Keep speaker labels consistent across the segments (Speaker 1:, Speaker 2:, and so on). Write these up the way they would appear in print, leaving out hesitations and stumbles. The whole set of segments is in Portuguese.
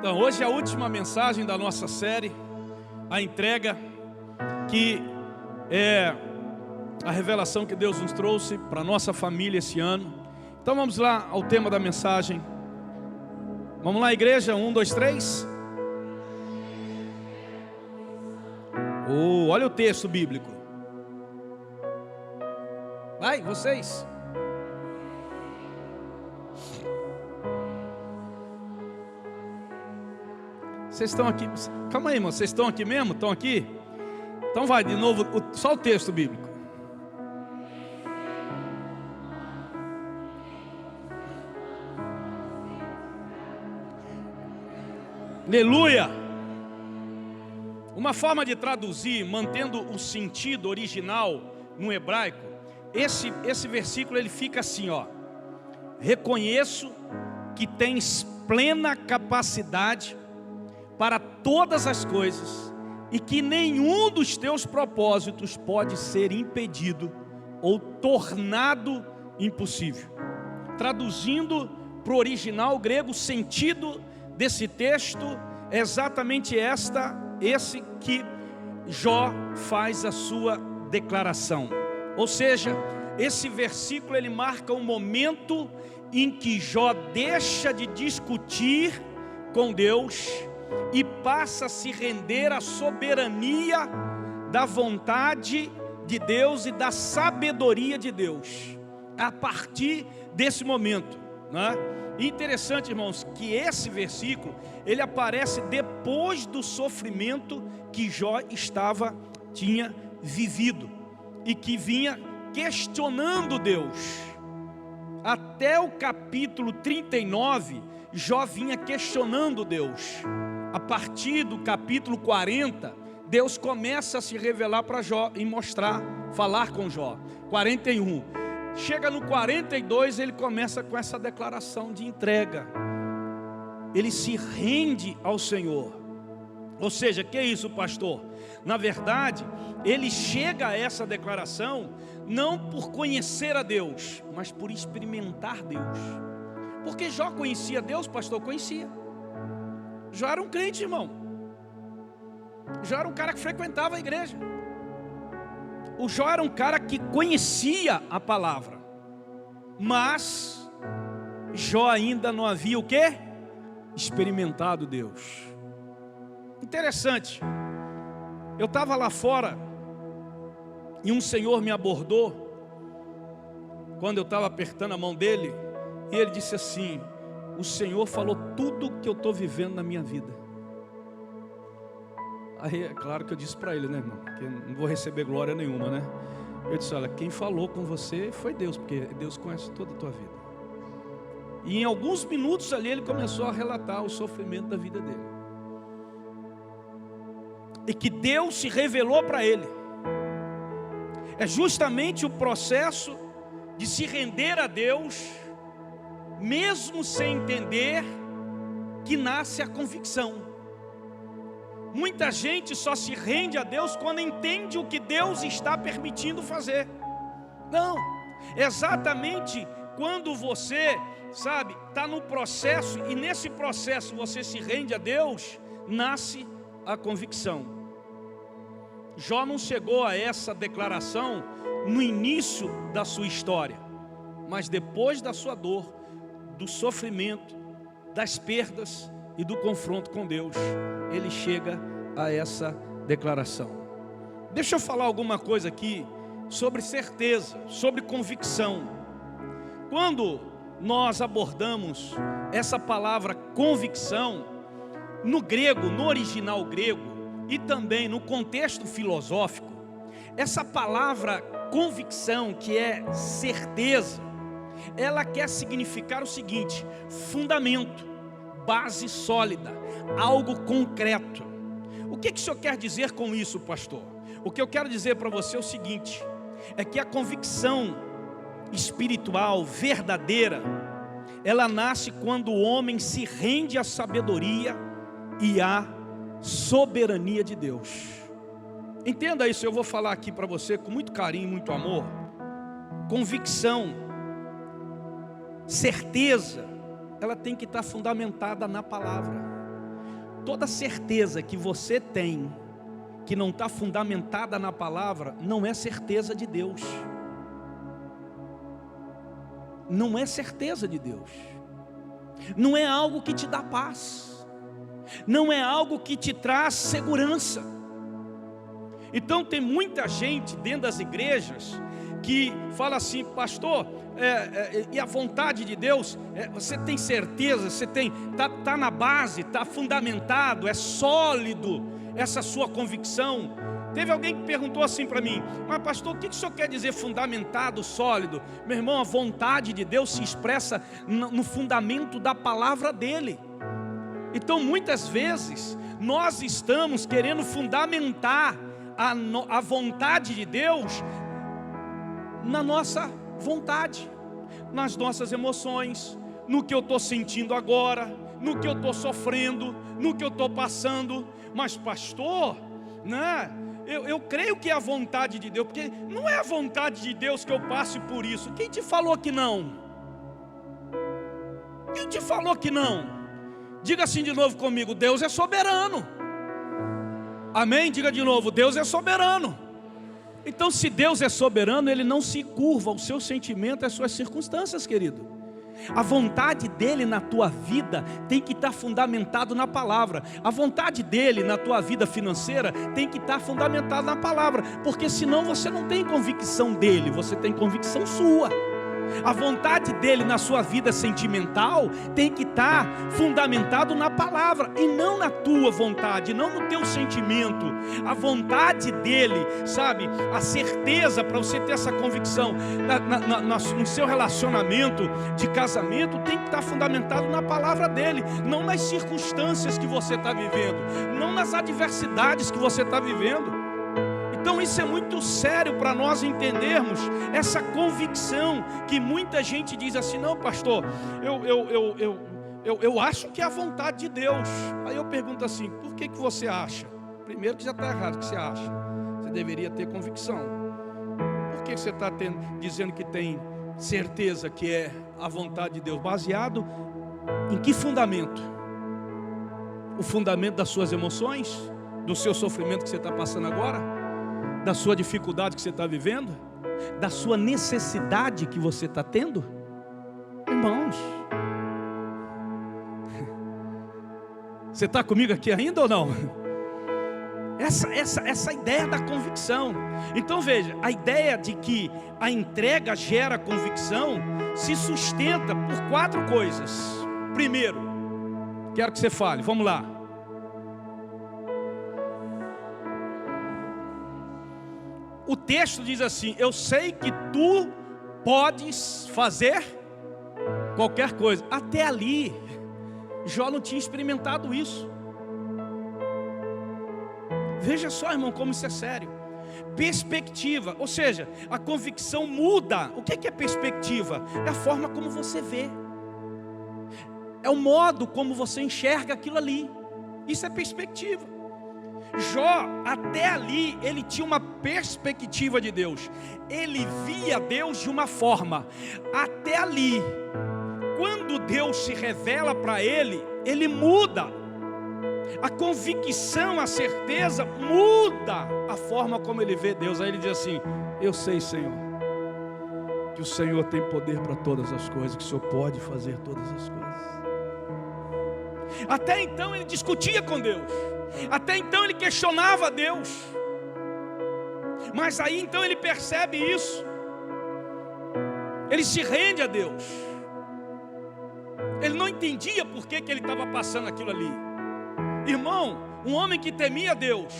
Speaker 1: Então, hoje é a última mensagem da nossa série, a entrega, que é a revelação que Deus nos trouxe para a nossa família esse ano. Então vamos lá ao tema da mensagem. Vamos lá, igreja, 1, 2, 3. Olha o texto bíblico. Vai, vocês. Vocês estão aqui? Calma aí, irmão. Vocês estão aqui mesmo? Estão aqui? Então vai de novo, só o texto bíblico. Aleluia! Uma forma de traduzir, mantendo o sentido original no hebraico, esse versículo ele fica assim, ó: reconheço que tens plena capacidade para todas as coisas e que nenhum dos teus propósitos pode ser impedido ou tornado impossível. Traduzindo para o original grego, o sentido desse texto é exatamente esse que Jó faz a sua declaração. Ou seja, esse versículo ele marca um momento em que Jó deixa de discutir com Deus e passa a se render à soberania da vontade de Deus e da sabedoria de Deus. A partir desse momento, né? Interessante, irmãos, que esse versículo ele aparece depois do sofrimento que Jó tinha vivido e que vinha questionando Deus. Até o capítulo 39, Jó vinha questionando Deus. A partir do capítulo 40, Deus começa a se revelar para Jó e falar com Jó. 41. Chega no 42, ele começa com essa declaração de entrega. Ele se rende ao Senhor. Ou seja, que é isso, pastor? Na verdade, ele chega a essa declaração não por conhecer a Deus, mas por experimentar Deus. Porque Jó conhecia Deus, pastor? Conhecia. Jó era um crente, irmão. Jó era um cara que frequentava a igreja. O Jó era um cara que conhecia a palavra, mas Jó ainda não havia o quê? Experimentado Deus. Interessante. Eu estava lá fora e um senhor me abordou quando eu estava apertando a mão dele, e ele disse assim: o Senhor falou tudo que eu estou vivendo na minha vida. Aí é claro que eu disse para ele, né, irmão, que eu não vou receber glória nenhuma, né? Eu disse: olha, quem falou com você foi Deus, porque Deus conhece toda a tua vida. E em alguns minutos ali ele começou a relatar o sofrimento da vida dele, e que Deus se revelou para ele. É justamente o processo de se render a Deus, mesmo sem entender, que nasce a convicção. Muita gente só se rende a Deus quando entende o que Deus está permitindo fazer. Não, exatamente quando você, está no processo, e nesse processo você se rende a Deus, nasce a convicção. Jó não chegou a essa declaração no início da sua história, mas depois da sua dor, do sofrimento, das perdas e do confronto com Deus, ele chega a essa declaração. Deixa eu falar alguma coisa aqui sobre certeza, sobre convicção. Quando nós abordamos essa palavra convicção, no grego, no original grego, e também no contexto filosófico, essa palavra convicção, que é certeza, ela quer significar o seguinte: fundamento, base sólida, algo concreto. O que o senhor quer dizer com isso, pastor? O que eu quero dizer para você é o seguinte: é que a convicção espiritual verdadeira, ela nasce quando o homem se rende à sabedoria e à soberania de Deus. Entenda isso, eu vou falar aqui para você com muito carinho, muito amor. Convicção, certeza, ela tem que estar fundamentada na palavra. toda certeza que você tem, que não está fundamentada na palavra, não é certeza de Deus. Não é certeza de Deus. Não é algo que te dá paz. Não é algo que te traz segurança. Então tem muita gente dentro das igrejas que fala assim: pastor, e a vontade de Deus, você tem certeza, você tem, tá na base, está fundamentado, é sólido essa sua convicção? Teve alguém que perguntou assim para mim: mas pastor, o que o senhor quer dizer fundamentado, sólido? Meu irmão, a vontade de Deus se expressa no fundamento da palavra dele. Então muitas vezes nós estamos querendo fundamentar a vontade de Deus na nossa vontade, nas nossas emoções, no que eu estou sentindo agora, no que eu estou sofrendo, no que eu estou passando. Mas pastor, né? Eu creio que é a vontade de Deus, porque não é a vontade de Deus que eu passe por isso. Quem te falou que não? Quem te falou que não? Diga assim de novo comigo: Deus é soberano. Amém? Diga de novo: Deus é soberano. Então, se Deus é soberano, Ele não se curva ao seu sentimento, às suas circunstâncias, querido. A vontade dEle na tua vida tem que estar fundamentado na palavra. A vontade dEle na tua vida financeira tem que estar fundamentada na palavra, porque senão você não tem convicção dEle, você tem convicção sua. A vontade dEle na sua vida sentimental tem que estar fundamentado na palavra e não na tua vontade, não no teu sentimento. A vontade dEle, sabe, a certeza para você ter essa convicção no seu relacionamento de casamento tem que estar fundamentado na palavra dEle, não nas circunstâncias que você está vivendo, não nas adversidades que você está vivendo. Então isso é muito sério para nós entendermos essa convicção que muita gente diz assim: não, pastor, eu acho que é a vontade de Deus. Aí eu pergunto assim: por que você acha? Primeiro que já está errado o que você acha. Você deveria ter convicção. Por que você está dizendo que tem certeza que é a vontade de Deus? Baseado em que fundamento? O fundamento das suas emoções? Do seu sofrimento que você está passando agora? Da sua dificuldade que você está vivendo? Da sua necessidade que você está tendo? Irmãos, você está comigo aqui ainda ou não? Essa ideia da convicção. Então veja, a ideia de que a entrega gera convicção se sustenta por 4 coisas. Primeiro, quero que você fale, vamos lá. O texto diz assim: eu sei que tu podes fazer qualquer coisa. Até ali, Jó não tinha experimentado isso. Veja só, irmão, como isso é sério. Perspectiva, ou seja, a convicção muda. O que é perspectiva? É a forma como você vê, é o modo como você enxerga aquilo ali. Isso é perspectiva. Jó, até ali, ele tinha uma perspectiva de Deus. Ele via Deus de uma forma. Até ali, quando Deus se revela para ele, ele muda. A convicção, a certeza muda a forma como ele vê Deus. Aí ele diz assim: eu sei, Senhor, que o Senhor tem poder para todas as coisas, que o Senhor pode fazer todas as coisas. Até então ele discutia com Deus. Até então ele questionava Deus. Mas aí então ele percebe isso. Ele se rende a Deus. Ele não entendia por que ele estava passando aquilo ali. Irmão, um homem que temia Deus,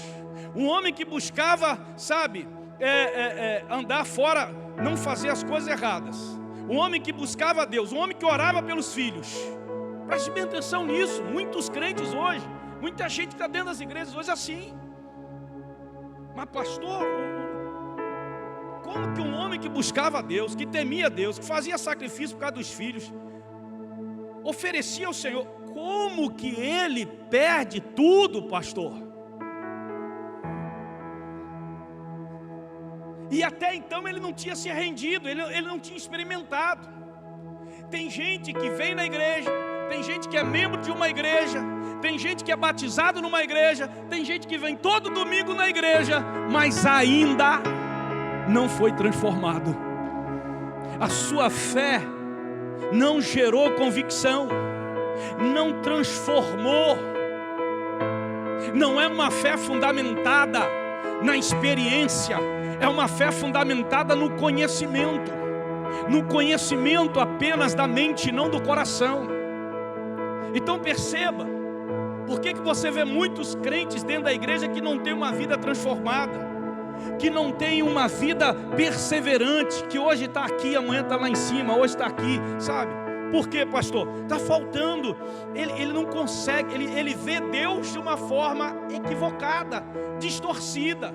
Speaker 1: um homem que buscava, sabe, andar fora, não fazer as coisas erradas, um homem que buscava Deus, um homem que orava pelos filhos. Preste bem atenção nisso. Muitos crentes hoje, muita gente está dentro das igrejas hoje assim. Mas pastor, como que um homem que buscava Deus, que temia Deus, que fazia sacrifício por causa dos filhos, oferecia ao Senhor, como que ele perde tudo, pastor? E até então ele não tinha se rendido, ele não tinha experimentado. Tem gente que vem na igreja, tem gente que é membro de uma igreja, Tem gente que é batizado numa igreja, tem gente que vem todo domingo na igreja, mas ainda não foi transformado. A sua fé não gerou convicção, não transformou. Não é uma fé fundamentada na experiência, é uma fé fundamentada no conhecimento. No conhecimento apenas da mente, não do coração. Então perceba, por que você vê muitos crentes dentro da igreja que não tem uma vida transformada, que não tem uma vida perseverante, que hoje está aqui, amanhã está lá em cima, hoje está aqui, sabe? Por quê, pastor? Está faltando, ele não consegue, ele vê Deus de uma forma equivocada, distorcida.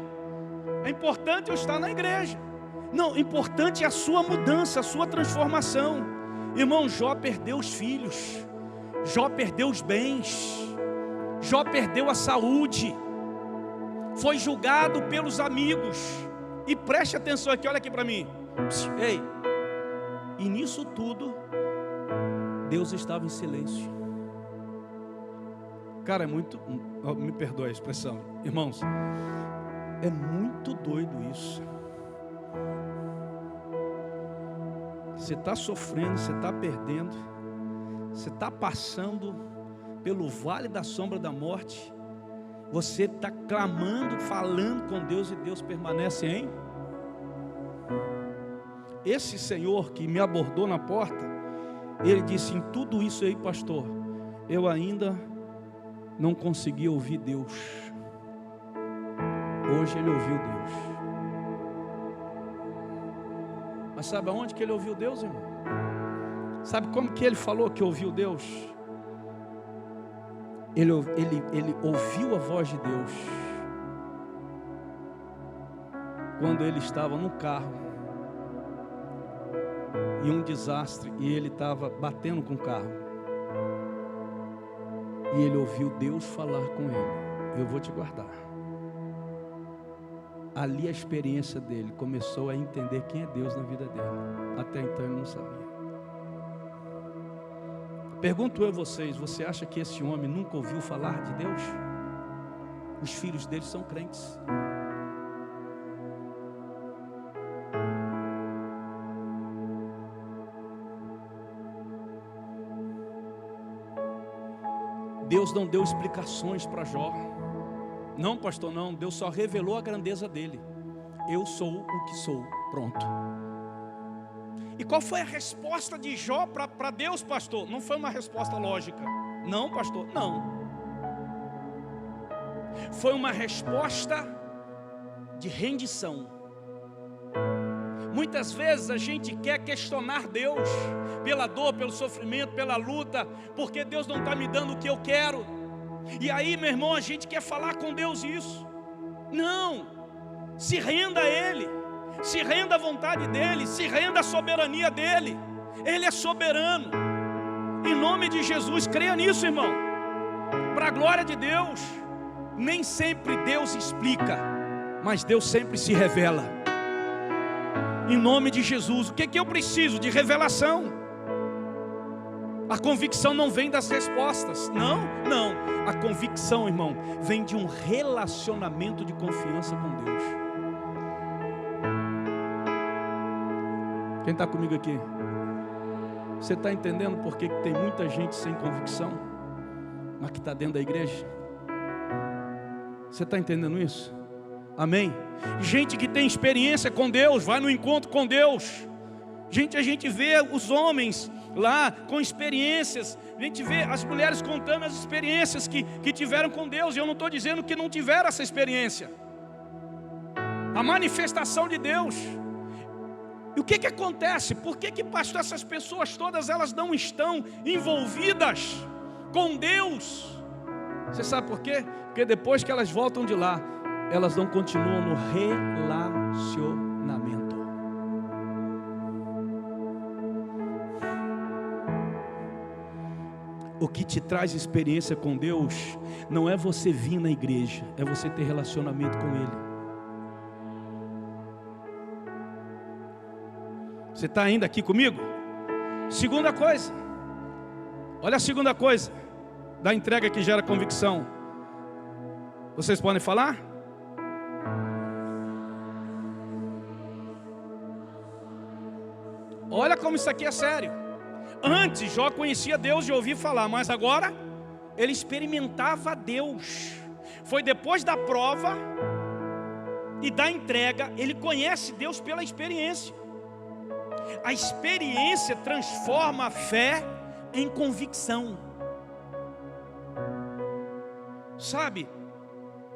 Speaker 1: É importante eu estar na igreja. Não, importante é a sua mudança, a sua transformação. Irmão, Jó perdeu os filhos, Jó perdeu os bens, Jó perdeu a saúde, foi julgado pelos amigos. E preste atenção aqui, olha aqui para mim. Ei, e nisso tudo Deus estava em silêncio. Cara, é muito, me perdoe a expressão, irmãos, é muito doido isso. Você está sofrendo, você está perdendo, você está passando pelo vale da sombra da morte, você está clamando, falando com Deus, e Deus permanece em. Esse Senhor que me abordou na porta, ele disse: em tudo isso aí, pastor, eu ainda não consegui ouvir Deus. Hoje ele ouviu Deus. Mas sabe aonde que ele ouviu Deus, irmão? Sabe como que ele falou que ouviu Deus? Ele ouviu a voz de Deus quando ele estava no carro e um desastre, e ele estava batendo com o carro, e ele ouviu Deus falar com ele: eu vou te guardar. Ali a experiência dele começou a entender quem é Deus na vida dele. Até então ele não sabia. Pergunto eu a vocês: você acha que esse homem nunca ouviu falar de Deus? Os filhos dele são crentes. Deus não deu explicações para Jó. Não, pastor, não. Deus só revelou a grandeza dele. Eu sou o que sou. Pronto. E qual foi a resposta de Jó para Deus, pastor? Não foi uma resposta lógica. Não, pastor, não. Foi uma resposta de rendição. Muitas vezes a gente quer questionar Deus pela dor, pelo sofrimento, pela luta, porque Deus não está me dando o que eu quero. E aí, meu irmão, a gente quer falar com Deus isso. Não, se renda a Ele, se renda à vontade dEle, se renda à soberania dEle. Ele é soberano. Em nome de Jesus, creia nisso, irmão. Para a glória de Deus. Nem sempre Deus explica, mas Deus sempre se revela. Em nome de Jesus. O que eu preciso? De revelação. A convicção não vem das respostas. Não. A convicção, irmão, vem de um relacionamento de confiança com Deus. Quem está comigo aqui? Você está entendendo por que tem muita gente sem convicção, mas que está dentro da igreja? Você está entendendo isso? Amém? Gente que tem experiência com Deus, vai no encontro com Deus. A gente vê os homens lá com experiências, a gente vê as mulheres contando as experiências que tiveram com Deus. E eu não estou dizendo que não tiveram essa experiência. A manifestação de Deus. E o que acontece? Por que, pastor, essas pessoas todas elas não estão envolvidas com Deus? Você sabe por quê? Porque depois que elas voltam de lá, elas não continuam no relacionamento. O que te traz experiência com Deus não é você vir na igreja, é você ter relacionamento com Ele. Você está ainda aqui comigo? Segunda coisa, olha a segunda coisa. da entrega que gera convicção? Vocês podem falar? Olha como isso aqui é sério. Antes Jó conhecia Deus de ouvir falar, mas agora ele experimentava Deus. Foi depois da prova e da entrega, ele conhece Deus pela experiência. A experiência transforma a fé em convicção. Sabe?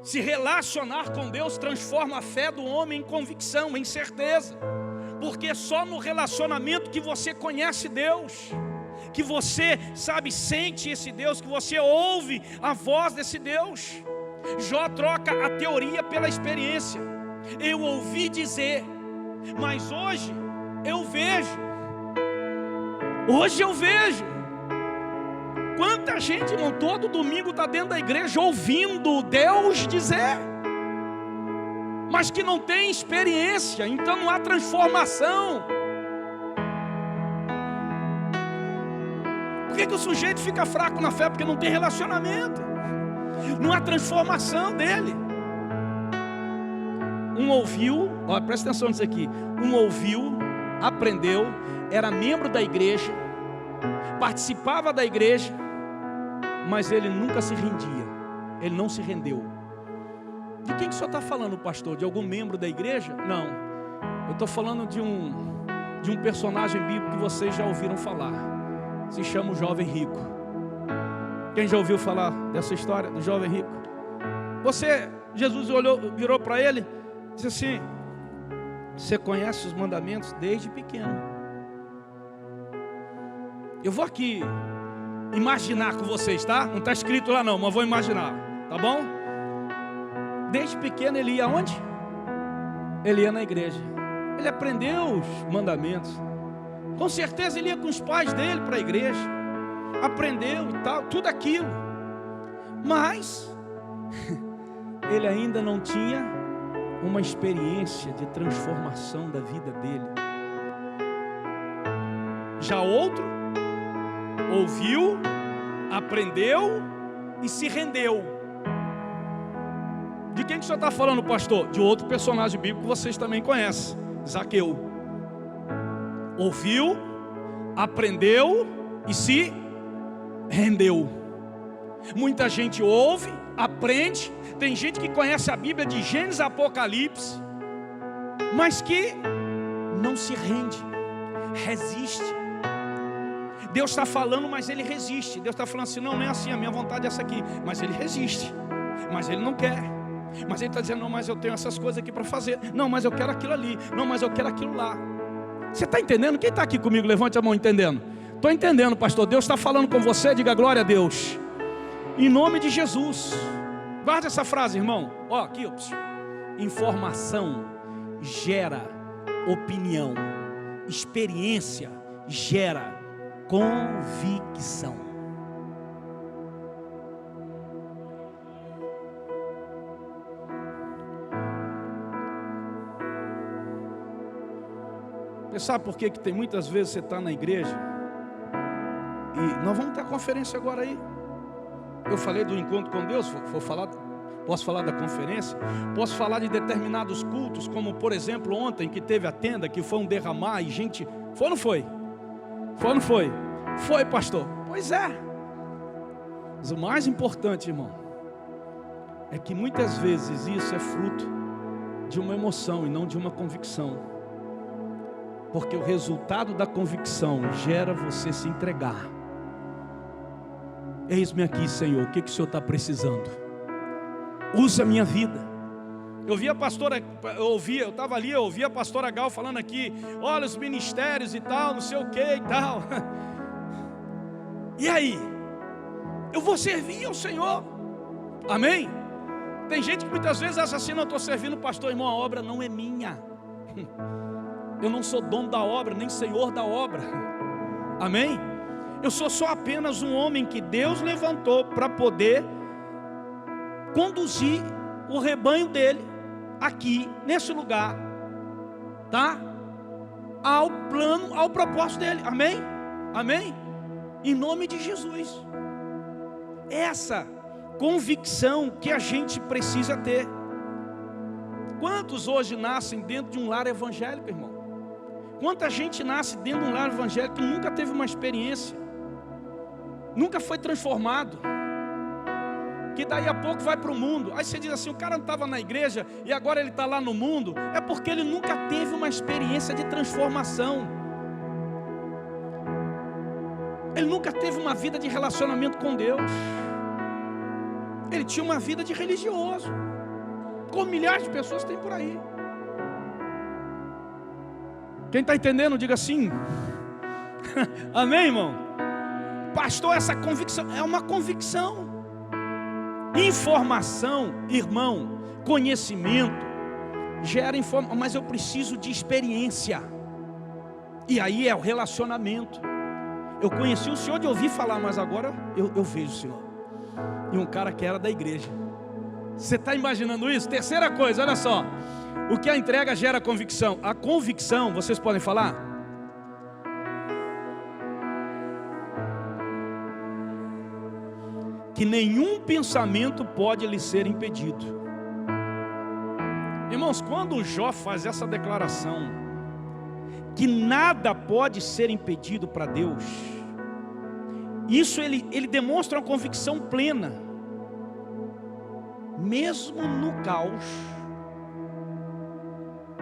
Speaker 1: Se relacionar com Deus transforma a fé do homem em convicção, em certeza. Porque é só no relacionamento que você conhece Deus, que você, sabe, sente esse Deus, que você ouve a voz desse Deus. Jó troca a teoria pela experiência. Eu ouvi dizer, mas hoje eu vejo. Hoje eu vejo. Quanta gente, irmão, todo domingo está dentro da igreja ouvindo Deus dizer, mas que não tem experiência, então não há transformação. Por que o sujeito fica fraco na fé? Porque não tem relacionamento, não há transformação dele. Um ouviu, ó, presta atenção nisso aqui. Um ouviu, aprendeu, era membro da igreja, participava da igreja, mas ele nunca se rendia, ele não se rendeu. De quem que o senhor está falando, pastor? De algum membro da igreja? Não, eu estou falando de um personagem bíblico que vocês já ouviram falar. Se chama o jovem rico. Quem já ouviu falar dessa história do jovem rico? Jesus virou para ele, disse assim: você conhece os mandamentos desde pequeno. Eu vou aqui imaginar com vocês, tá? Não está escrito lá não, mas vou imaginar, tá bom? Desde pequeno ele ia aonde? Ele ia na igreja. Ele aprendeu os mandamentos. Com certeza ele ia com os pais dele para a igreja. Aprendeu e tal, tudo aquilo. Mas ele ainda não tinha uma experiência de transformação da vida dele. Já outro ouviu, aprendeu e se rendeu. De quem que o senhor está falando, pastor? De outro personagem bíblico que vocês também conhecem, Zaqueu. Ouviu, aprendeu e se rendeu. Muita gente ouve, aprende. Tem gente que conhece a Bíblia de Gênesis a Apocalipse, mas que não se rende, resiste. Deus está falando, mas ele resiste. Deus está falando assim: não é assim, a minha vontade é essa aqui. Mas ele resiste, mas ele não quer. Mas ele está dizendo: não, mas eu tenho essas coisas aqui para fazer. Não, mas eu quero aquilo ali. Não, mas eu quero aquilo lá. Você está entendendo? Quem está aqui comigo? Levante a mão entendendo. Estou entendendo, pastor. Deus está falando com você. Diga glória a Deus. Em nome de Jesus. Guarda essa frase, irmão. Ó, aqui, ó. Informação gera opinião. Experiência gera convicção. Você sabe por que tem muitas vezes você está na igreja e nós vamos ter a conferência agora aí. Eu falei do encontro com Deus, posso falar da conferência, posso falar de determinados cultos, como por exemplo ontem que teve a tenda, que foi um derramar e gente, foi ou não foi? Foi ou não foi? Foi, pastor. Pois é. Mas o mais importante, irmão, é que muitas vezes isso é fruto de uma emoção e não de uma convicção. Porque o resultado da convicção gera você se entregar. Eis-me aqui, Senhor, o que o Senhor está precisando? Usa a minha vida. Eu vi a pastora, eu estava ali, eu ouvi a pastora Gal falando aqui, olha os ministérios e tal, não sei o que e tal. E aí? Eu vou servir ao Senhor. Amém? Tem gente que muitas vezes acha assim: não, eu estou servindo o pastor, irmão, a obra não é minha. Eu não sou dono da obra, nem senhor da obra. Amém? Eu sou só apenas um homem que Deus levantou para poder conduzir o rebanho dele aqui, nesse lugar, tá? Ao plano, ao propósito dele. Amém? Amém? Em nome de Jesus. essa convicção que a gente precisa ter. Quantos hoje nascem dentro de um lar evangélico, irmão? Quanta gente nasce dentro de um lar evangélico que nunca teve uma experiência, nunca foi transformado, que daí a pouco vai para o mundo. Aí você diz assim, o cara não estava na igreja e agora ele está lá no mundo. É porque ele nunca teve uma experiência de transformação. Ele nunca teve uma vida de relacionamento com Deus. Ele tinha uma vida de religioso, como milhares de pessoas têm por aí. Quem está entendendo, diga assim. Amém, irmão? Pastor, essa convicção é uma convicção. Informação, irmão, conhecimento gera informação, mas eu preciso de experiência. E aí é o relacionamento. Eu conheci o Senhor de ouvir falar, mas agora eu vejo o Senhor. E um cara que era da igreja. Você está imaginando isso? Terceira coisa, olha só. O que a entrega gera convicção. A convicção, vocês podem falar? Que nenhum pensamento pode lhe ser impedido. Irmãos, quando o Jó faz essa declaração, que nada pode ser impedido para Deus, isso ele demonstra uma convicção plena. Mesmo no caos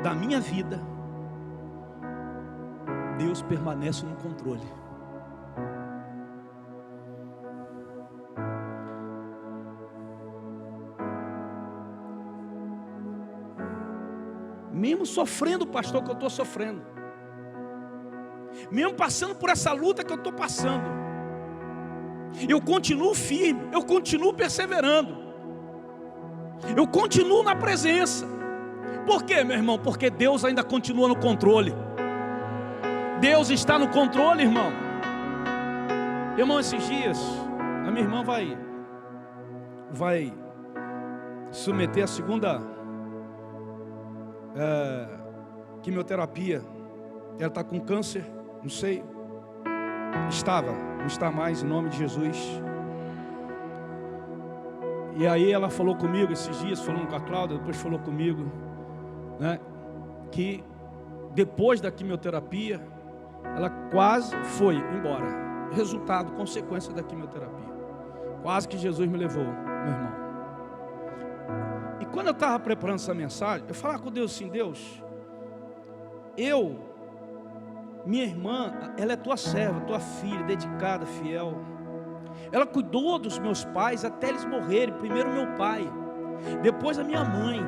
Speaker 1: da minha vida, Deus permanece no controle. Mesmo sofrendo, pastor, que eu estou sofrendo, mesmo passando por essa luta que eu estou passando, eu continuo firme, eu continuo perseverando, eu continuo na presença. Por quê, meu irmão? Porque Deus ainda continua no controle. Deus está no controle, irmão. Irmão, esses dias a minha irmã vai submeter a segunda quimioterapia. Ela está com câncer, não sei, não está mais, em nome de Jesus. E aí ela falou comigo esses dias, falando com a Cláudia, depois falou comigo, né, que depois da quimioterapia ela quase foi embora. Resultado, consequência da quimioterapia. Quase que Jesus me levou, meu irmão. E quando eu estava preparando essa mensagem, eu falava com Deus assim: Deus, minha irmã, ela é tua serva, tua filha, dedicada, fiel. Ela cuidou dos meus pais até eles morrerem. Primeiro meu pai, depois a minha mãe.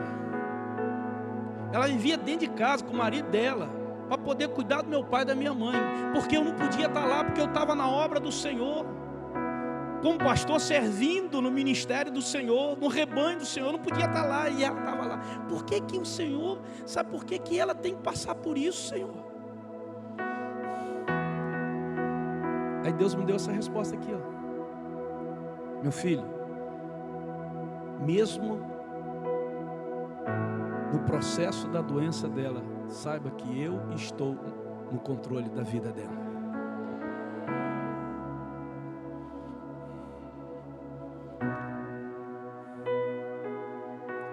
Speaker 1: Ela vivia dentro de casa com o marido dela, para poder cuidar do meu pai e da minha mãe, porque eu não podia estar lá, porque eu estava na obra do Senhor, como pastor, servindo no ministério do Senhor, no rebanho do Senhor. Eu não podia estar lá, e ela estava lá. Por que que o Senhor, sabe por que ela tem que passar por isso, Senhor? Aí Deus me deu essa resposta aqui, ó. Meu filho, mesmo no processo da doença dela, saiba que eu estou no controle da vida dela.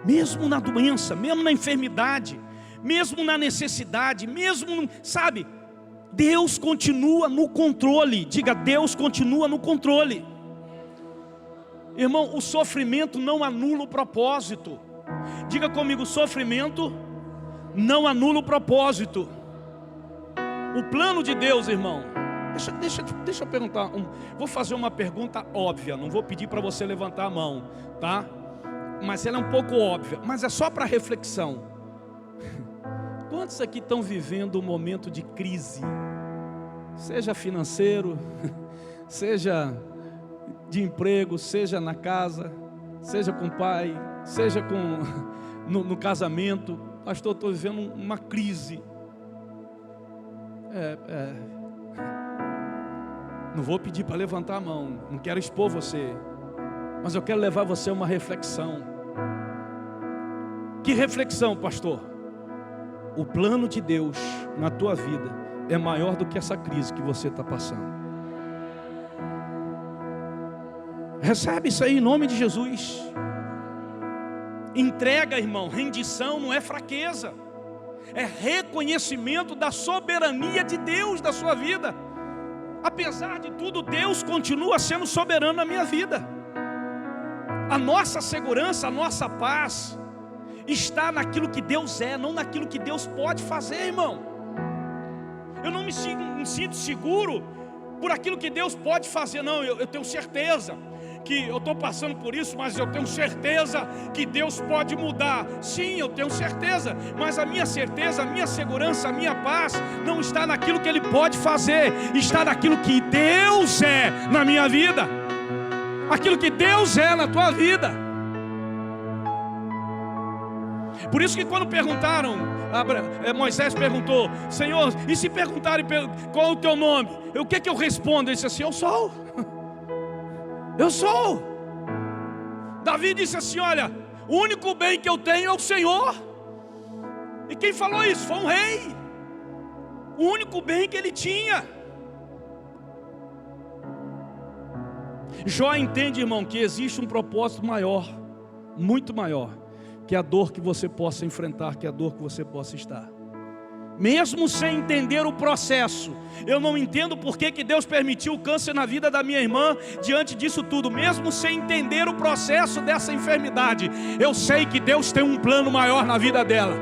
Speaker 1: Mesmo na doença, mesmo na enfermidade, mesmo na necessidade, mesmo, sabe, Deus continua no controle. Diga, Deus continua no controle. Irmão, o sofrimento não anula o propósito. Diga comigo, o sofrimento não anula o propósito. O plano de Deus, irmão. Deixa eu perguntar. Vou fazer uma pergunta óbvia. Não vou pedir para você levantar a mão, tá? Mas ela é um pouco óbvia. Mas é só para reflexão. Quantos aqui estão vivendo um momento de crise? Seja financeiro, seja de emprego, seja na casa, seja com o pai, seja no casamento. Pastor, estou vivendo uma crise. Não vou pedir para levantar a mão, não quero expor você, mas eu quero levar você a uma reflexão. Que reflexão, pastor? O plano de Deus na tua vida é maior do que essa crise que você está passando. Recebe isso aí em nome de Jesus. Entrega, irmão, rendição não é fraqueza, é reconhecimento da soberania de Deus da sua vida. Apesar de tudo, Deus continua sendo soberano na minha vida. A nossa segurança, a nossa paz está naquilo que Deus é, não naquilo que Deus pode fazer, irmão. Eu não me sinto seguro por aquilo que Deus pode fazer, não. Eu tenho certeza que eu estou passando por isso, mas eu tenho certeza que Deus pode mudar. Sim, eu tenho certeza, mas a minha certeza, a minha segurança, a minha paz não está naquilo que Ele pode fazer, está naquilo que Deus é na minha vida, aquilo que Deus é na tua vida. Por isso que quando perguntaram, Moisés perguntou: Senhor, e se perguntarem qual é o teu nome, o que é que eu respondo? Ele disse assim: eu sou. Eu sou. Davi disse assim: olha, o único bem que eu tenho é o Senhor. E quem falou isso? Foi um rei. O único bem que ele tinha. Jó entende, irmão, que existe um propósito maior, muito maior, que a dor que você possa enfrentar, que a dor que você possa estar. Mesmo sem entender o processo, eu não entendo por que Deus permitiu o câncer na vida da minha irmã diante disso tudo. Mesmo sem entender o processo dessa enfermidade, eu sei que Deus tem um plano maior na vida dela.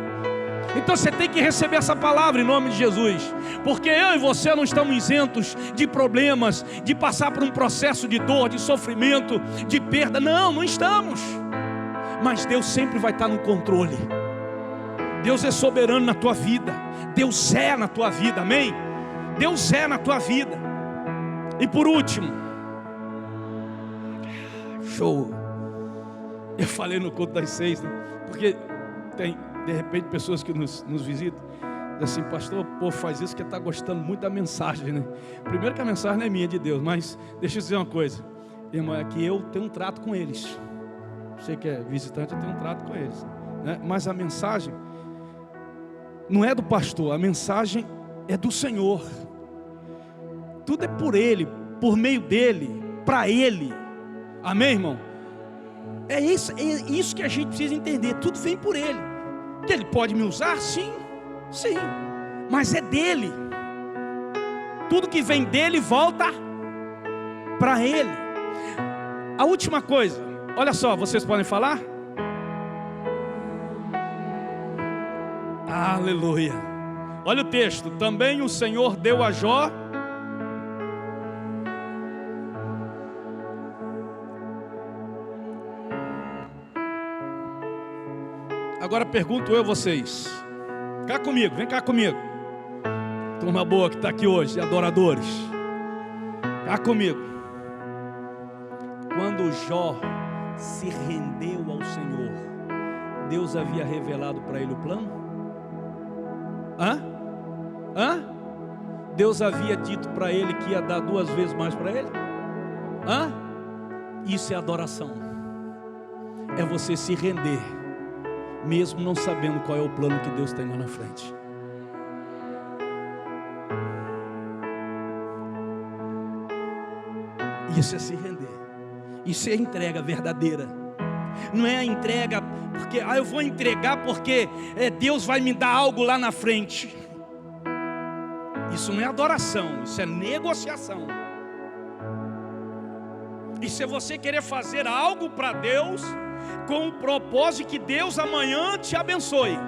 Speaker 1: Então você tem que receber essa palavra em nome de Jesus, porque eu e você não estamos isentos de problemas, de passar por um processo de dor, de sofrimento, de perda. Não estamos. Mas Deus sempre vai estar no controle. Deus é soberano na tua vida. Deus é na tua vida, amém? Deus é na tua vida. E por último, show. Eu falei no culto das 6, né? Porque tem de repente pessoas que nos visitam, dizem assim: pastor, pô, faz isso que está gostando muito da mensagem, né? Primeiro que a mensagem não é minha, é de Deus. Mas deixa eu dizer uma coisa, irmão, é que eu tenho um trato com eles. Você que é visitante, eu tenho um trato com eles, né? Mas a mensagem não é do pastor, a mensagem é do Senhor. Tudo é por Ele, por meio dEle, para Ele. Amém, irmão? É isso que a gente precisa entender. Tudo vem por Ele. Que Ele pode me usar? Sim, mas é dEle. Tudo que vem dEle volta para Ele. A última coisa, olha só, vocês podem falar? Aleluia. Olha o texto: também o Senhor deu a Jó agora pergunto eu a vocês, cá comigo, vem cá comigo, turma boa que está aqui hoje, adoradores, cá comigo. Quando Jó se rendeu ao Senhor, Deus havia revelado para ele o plano? Deus havia dito para ele que ia dar 2 vezes mais para ele? Isso é adoração. É você se render, mesmo não sabendo qual é o plano que Deus tem lá na frente. Isso é se render. Isso é entrega verdadeira. Não é a entrega porque eu vou entregar porque Deus vai me dar algo lá na frente. Isso não é adoração, isso é negociação. Isso é você querer fazer algo para Deus com o propósito que Deus amanhã te abençoe.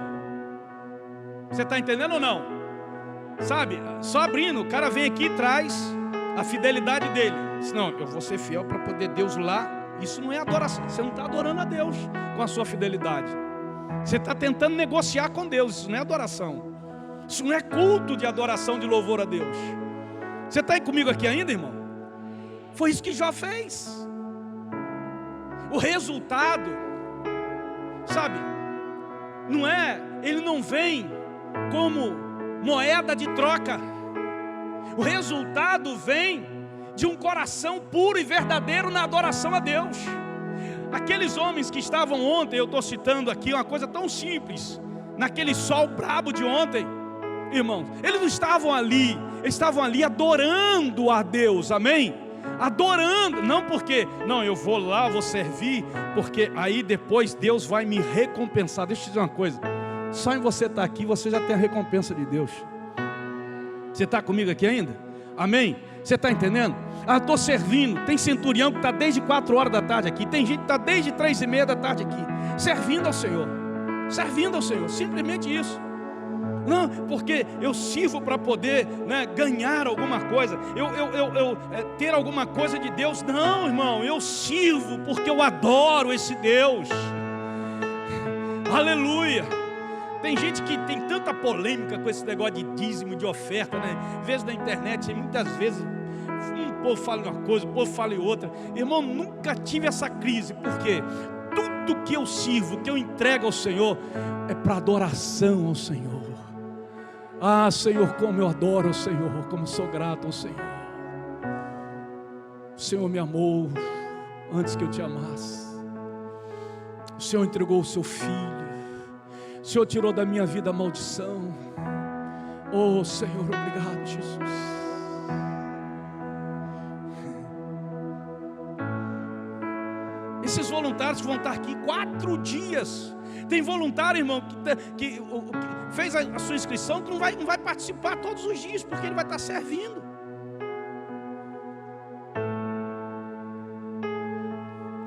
Speaker 1: Você está entendendo ou não? Sabe, só abrindo, o cara vem aqui e traz a fidelidade dele. Diz: não, eu vou ser fiel para poder Deus lá. Isso não é adoração. Você não está adorando a Deus com a sua fidelidade. Você está tentando negociar com Deus. Isso não é adoração. Isso não é culto de adoração, de louvor a Deus. Você está aí comigo aqui ainda, irmão? Foi isso que Jó fez. O resultado, sabe, não é, ele não vem como moeda de troca. O resultado vem de um coração puro e verdadeiro na adoração a Deus. Aqueles homens que estavam ontem, eu estou citando aqui uma coisa tão simples, naquele sol brabo de ontem, irmãos, eles não estavam ali, eles estavam ali adorando a Deus, amém? adorando, não porque, não, eu vou lá, vou servir, porque aí depois Deus vai me recompensar. Deixa eu te dizer uma coisa, só em você estar aqui, você já tem a recompensa de Deus. Você está comigo aqui ainda? Amém? Você está entendendo? Estou servindo. Tem centurião que está desde 4 horas da tarde aqui. Tem gente que está desde 3:30 da tarde aqui, servindo ao Senhor. Servindo ao Senhor, simplesmente isso. Não, porque eu sirvo para poder, né, ganhar alguma coisa, ter alguma coisa de Deus. Não, irmão, eu sirvo porque eu adoro esse Deus. Aleluia. Tem gente que tem tanta polêmica com esse negócio de dízimo, de oferta, né? Vezes na internet, muitas vezes um povo fala uma coisa, o povo fala outra. Irmão, nunca tive essa crise, porque tudo que eu sirvo, que eu entrego ao Senhor, é para adoração ao Senhor. Ah, Senhor, como eu adoro ao Senhor, como sou grato ao Senhor. O Senhor me amou antes que eu te amasse. O Senhor entregou o seu Filho. O Senhor tirou da minha vida a maldição. Oh, Senhor, obrigado, Jesus. Esses voluntários vão estar aqui 4 dias. Tem voluntário, irmão, que fez a sua inscrição, que não vai participar todos os dias, porque ele vai estar servindo.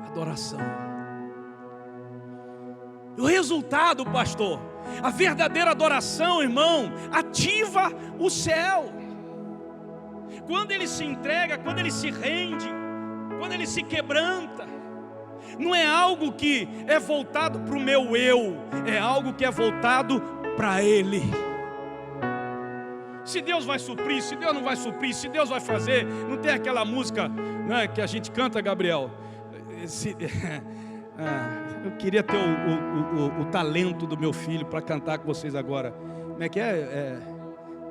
Speaker 1: Adoração. O resultado, pastor, a verdadeira adoração, irmão, ativa o céu. Quando ele se entrega, quando ele se rende, quando ele se quebranta, não é algo que é voltado para o meu eu, é algo que é voltado para Ele. Se Deus vai suprir, se Deus não vai suprir, se Deus vai fazer. Não tem aquela música, né, que a gente canta, Gabriel? Eu queria ter o talento do meu filho para cantar com vocês agora. Como é que é?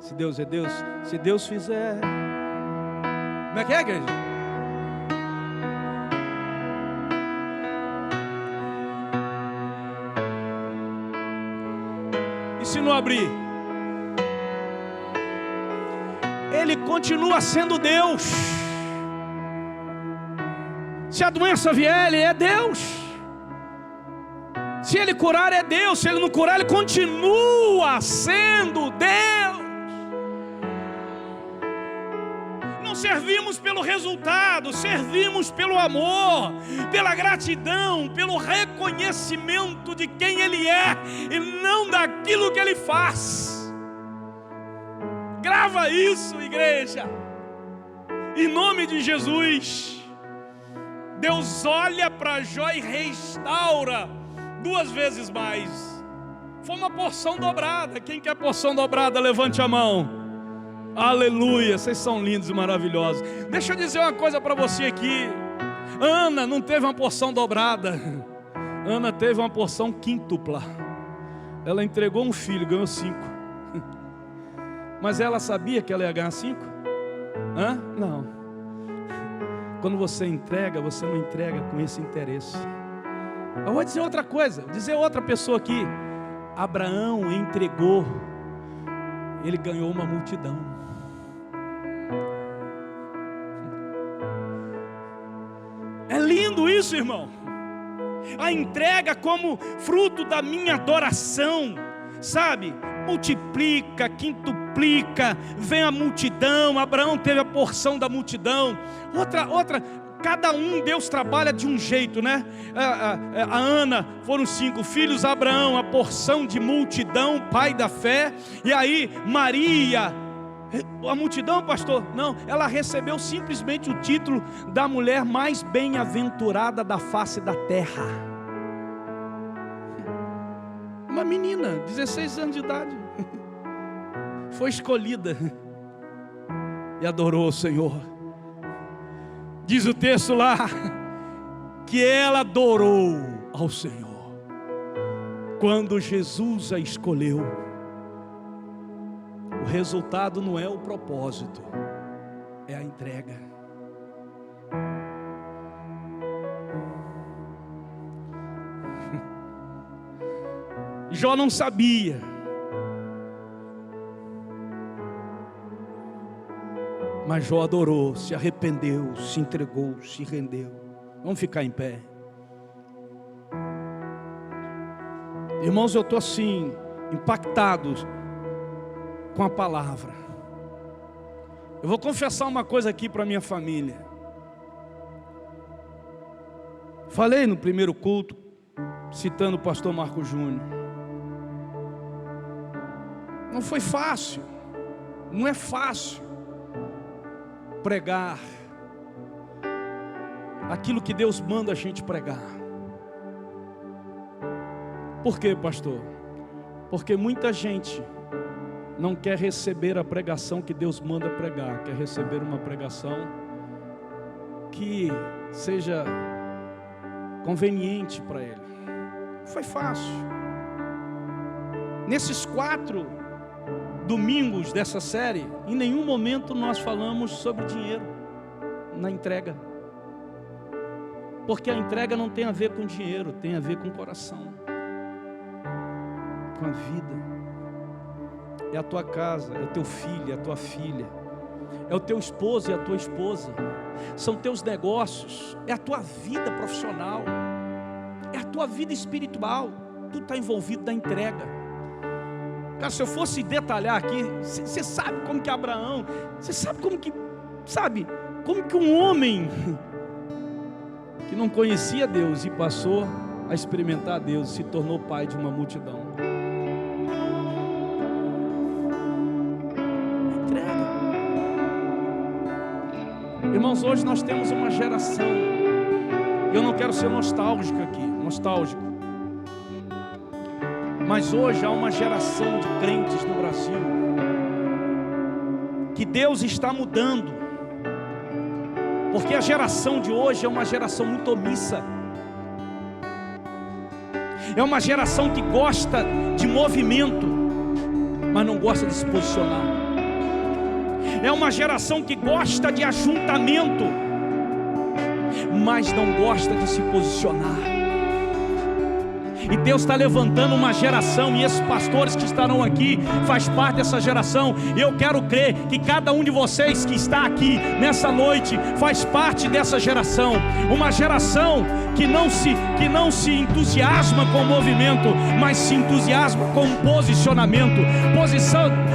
Speaker 1: Se Deus é Deus, se Deus fizer. Como é que é, igreja? E se não abrir? Ele continua sendo Deus. Se a doença vier, Ele é Deus. Se Ele curar, é Deus. Se Ele não curar, Ele continua sendo Deus. Não servimos pelo resultado, servimos pelo amor, pela gratidão, pelo reconhecimento de quem Ele é e não daquilo que Ele faz. Grava isso, igreja. Em nome de Jesus. Deus olha para Jó e restaura 2 vezes mais. Foi uma porção dobrada. Quem quer porção dobrada, levante a mão. Aleluia, vocês são lindos e maravilhosos. Deixa eu dizer uma coisa para você aqui. Ana não teve uma porção dobrada. Ana teve uma porção quíntupla. Ela entregou um filho, ganhou 5. Mas ela sabia que ela ia ganhar 5? Não. Quando você entrega, você não entrega com esse interesse. Eu vou dizer outra coisa, vou dizer outra pessoa aqui. Abraão entregou, ele ganhou uma multidão. É lindo isso, irmão. A entrega como fruto da minha adoração, sabe? Multiplica, quintuplica, vem a multidão. Abraão teve a porção da multidão. Outra. Cada um, Deus trabalha de um jeito, né? A Ana, foram 5 filhos. Abraão, a porção de multidão, pai da fé. E aí Maria, a multidão, pastor? Não, ela recebeu simplesmente o título da mulher mais bem-aventurada da face da terra. Uma menina, 16 anos de idade, foi escolhida e adorou o Senhor. Diz o texto lá que ela adorou ao Senhor quando Jesus a escolheu. O resultado não é o propósito, é a entrega. Jó não sabia, Mas Jó adorou, se arrependeu, se entregou, se rendeu. Vamos ficar em pé. Irmãos, eu estou assim, impactado com a palavra. Eu vou confessar uma coisa aqui para minha família. Falei no primeiro culto, citando o pastor Marco Júnior. Não foi fácil, não é fácil pregar aquilo que Deus manda a gente pregar. Por quê, pastor? Porque muita gente não quer receber a pregação que Deus manda pregar, quer receber uma pregação que seja conveniente para ele. Foi fácil. Nesses 4 domingos dessa série, em nenhum momento nós falamos sobre dinheiro na entrega. Porque a entrega não tem a ver com dinheiro, tem a ver com o coração, com a vida. É a tua casa, é o teu filho, é a tua filha, é o teu esposo e a tua esposa, são teus negócios, é a tua vida profissional, é a tua vida espiritual. Tudo está envolvido na entrega. Cara, se eu fosse detalhar aqui, você sabe como que Abraão, você sabe como que um homem que não conhecia Deus e passou a experimentar Deus, se tornou pai de uma multidão. Irmãos, hoje nós temos uma geração, eu não quero ser nostálgico aqui, mas hoje há uma geração de crentes no Brasil, que Deus está mudando, porque a geração de hoje é uma geração muito omissa, é uma geração que gosta de movimento, mas não gosta de se posicionar. É uma geração que gosta de ajuntamento, mas não gosta de se posicionar. E Deus está levantando uma geração, e esses pastores que estarão aqui faz parte dessa geração. E eu quero crer que cada um de vocês que está aqui nessa noite faz parte dessa geração. Uma geração que não se entusiasma com o movimento, mas se entusiasma com o posicionamento.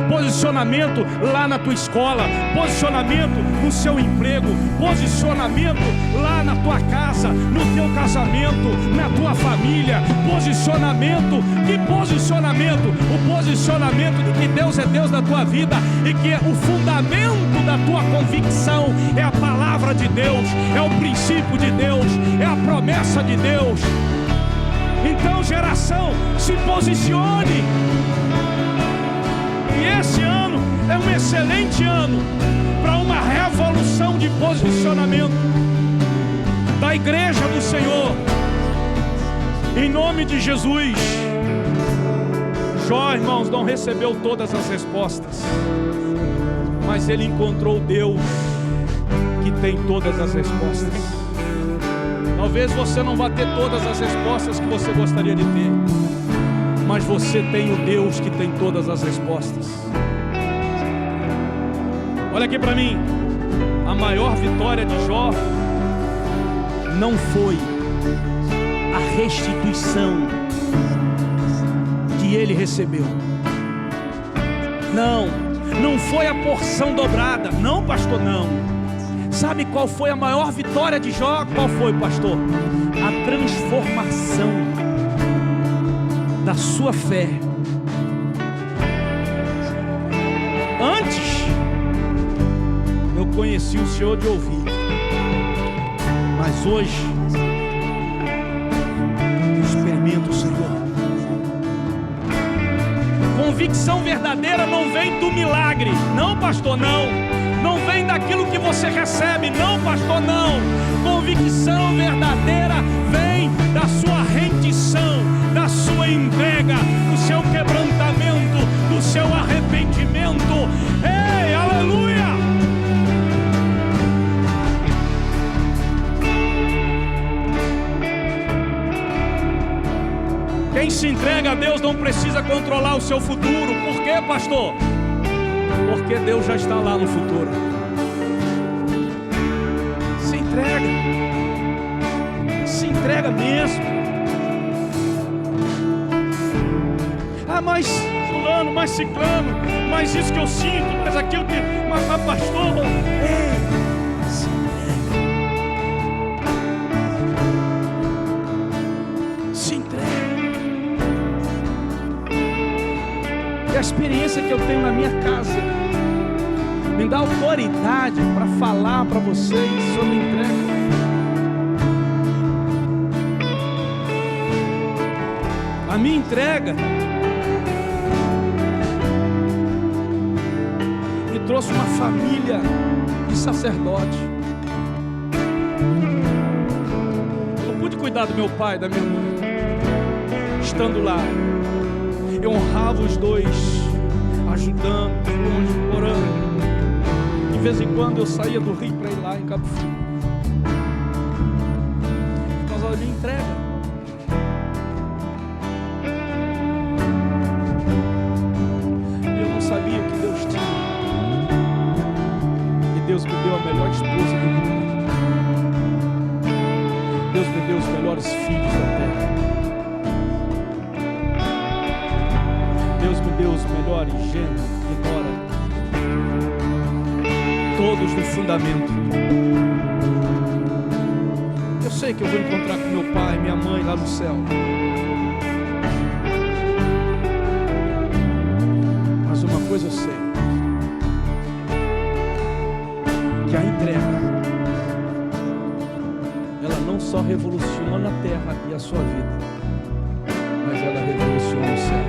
Speaker 1: Posicionamento lá na tua escola, posicionamento no seu emprego, posicionamento lá na tua casa, no teu casamento, na tua família. Posicionamento, que posicionamento? O posicionamento de que Deus é Deus da tua vida e que o fundamento da tua convicção é a palavra de Deus, é o princípio de Deus, é a promessa de Deus. Então, geração, se posicione. E esse ano é um excelente ano para uma revolução de posicionamento da igreja do Senhor. Em nome de Jesus. Jó, irmãos, não recebeu todas as respostas, mas ele encontrou Deus que tem todas as respostas. Talvez você não vá ter todas as respostas que você gostaria de ter, mas você tem o Deus que tem todas as respostas. Olha aqui para mim. A maior vitória de Jó não foi a restituição que ele recebeu. Não foi a porção dobrada. Não, pastor, não. Sabe qual foi a maior vitória de Jó? Qual foi, pastor? A transformação da sua fé. Antes eu conheci o Senhor de ouvir, mas hoje eu experimento o Senhor. Convicção verdadeira não vem do milagre. Não, pastor, não. Não vem daquilo que você recebe. Não, pastor, não. Convicção verdadeira vem da sua rendição, da sua entrega, do seu quebrantamento, do seu arrependimento. Ei, aleluia! Quem se entrega a Deus não precisa controlar o seu futuro. Por quê, pastor? Porque Deus já está lá no futuro. entrega mesmo. Ah, mas fulano, mais ciclano, mais isso que eu sinto, mais aquilo que... Mas pastor, ei, se entrega. Se entrega. E a experiência que eu tenho na minha casa me dá autoridade para falar para vocês sobre entrega. A minha entrega me trouxe uma família de sacerdote. Eu pude cuidar do meu pai, da minha mãe. Estando lá, eu honrava os dois, ajudando, orando. De vez em quando eu saía do Rio para ir lá em Cabo Frio, por causa da minha entrega. Eu não sabia o que Deus tinha, e Deus me deu a melhor esposa do mundo. Deus me deu os melhores filhos da terra. Deus me deu os melhores genros e nora, todos no fundamento. Eu sei que eu vou encontrar com meu pai e minha mãe lá no céu, mas uma coisa eu sei, que a entrega, ela não só revoluciona a terra e a sua vida, mas ela revoluciona o céu.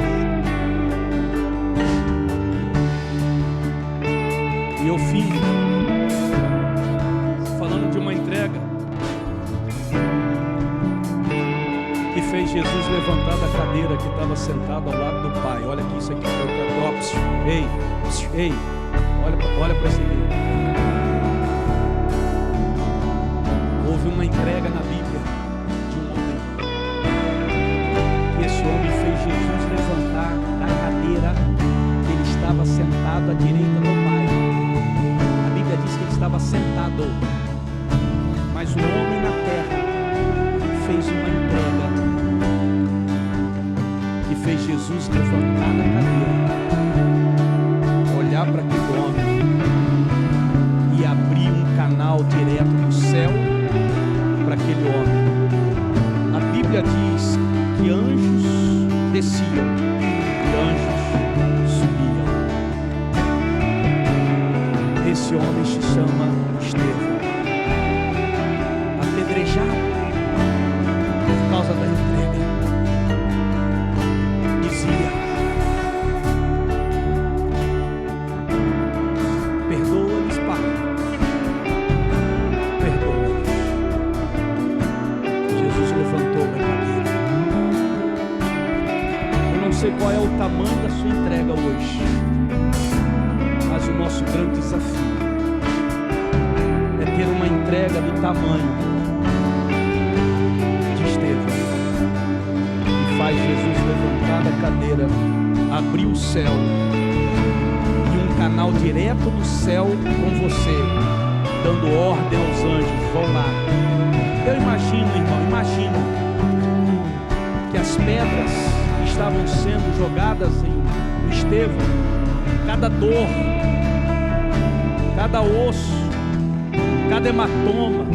Speaker 1: E eu fiz, falando de uma entrega que fez Jesus levantar da cadeira que estava sentado ao lado do Pai. Olha aqui, isso aqui é o catopsio. Ei, olha para esse livro. Houve uma entrega na Bíblia de um homem. Esse homem fez Jesus levantar da cadeira que ele estava sentado à direita do Pai. Diz que ele estava sentado, mas o homem na terra fez uma entrega que fez Jesus levantar da cadeira, olhar para aquele homem e abrir um canal direto do céu para aquele homem. A Bíblia diz que anjos desciam e anjos subiam. Esse homem se chama Estevão, apedrejado por causa da entrega. Dizia: perdoa-lhes, Pai, perdoa-lhes. Jesus levantou da cadeira. Eu não sei qual é o tamanho da sua entrega hoje, mas o nosso grande desafio é ter uma entrega do tamanho de Estevão, que faz Jesus levantar da cadeira, abrir o céu e um canal direto do céu com você, dando ordem aos anjos: vão lá. Eu imagino, irmão, que as pedras que estavam sendo jogadas em Estevão, cada dor, cada osso, cada hematoma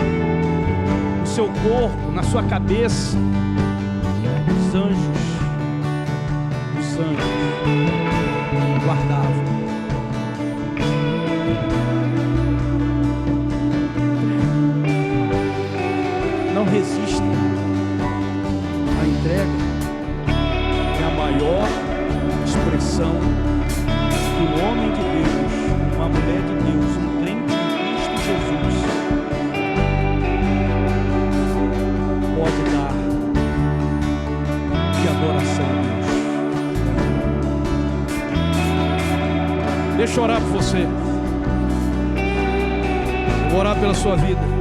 Speaker 1: no seu corpo, na sua cabeça, os anjos guardavam. Não resista. A entrega é a maior expressão que um homem de Deus, uma mulher de Deus, um crente em Cristo Jesus pode dar de adoração a Deus. Deixa eu orar por você. Vou orar pela sua vida.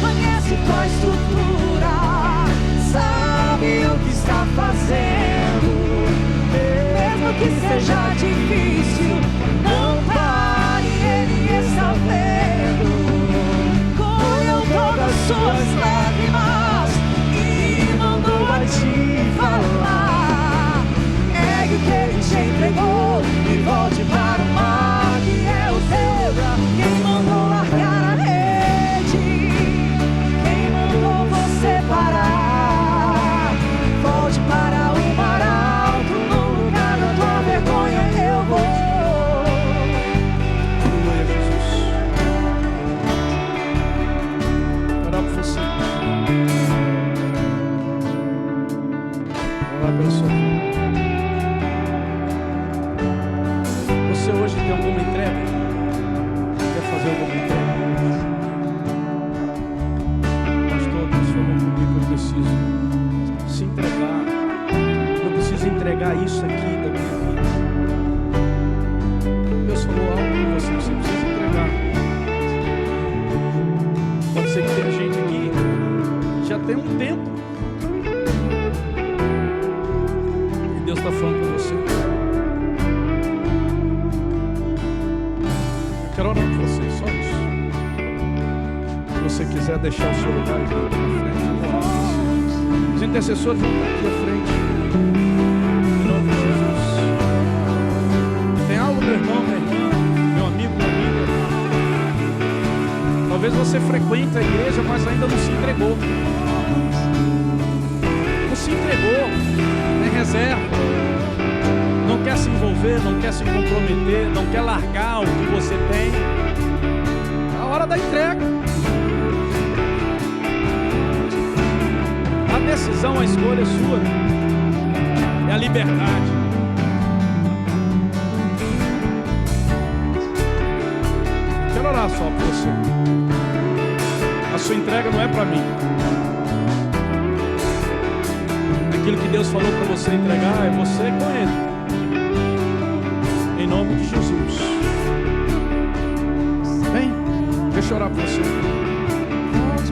Speaker 2: Conhece fazendo, mesmo que seja difícil, não pare, Ele está vendo. Colheu todas suas lágrimas e mandou a te falar. Pegue o que Ele te entregou e volte para o mar que é o teu. Quem mandou largar a rede? Quem mandou você parar? Volte para o mar alto, no lugar da tua vergonha eu vou.
Speaker 1: Aleluia, Jesus. Orar por você. Orar pela sua vida. Você hoje tem alguma entrega? Quer fazer alguma entrega? Pastor, Deus falou comigo, eu preciso se entregar. Eu preciso entregar isso aqui da minha vida. Deus falou algo com você precisa entregar. Pode ser que tenha gente aqui que já tem um tempo. E Deus está falando com você. Quero orar por você, só isso. Se você quiser deixar o seu lugar aqui na frente, os intercessores vão estar aqui à frente. Em nome de Jesus. Tem algo, meu irmão, minha irmã, meu amigo, minha amiga. Talvez você frequente a igreja, mas ainda não se entregou. Não se entregou, tem reserva. Não quer se envolver, não quer se comprometer, não quer largar o que você tem. É a hora da entrega. A decisão, a escolha é sua. É a liberdade. Quero orar só por você. A sua entrega não é para mim. Aquilo que Deus falou para você entregar é você com Ele. Em nome de Jesus. Vem, deixa eu orar por você.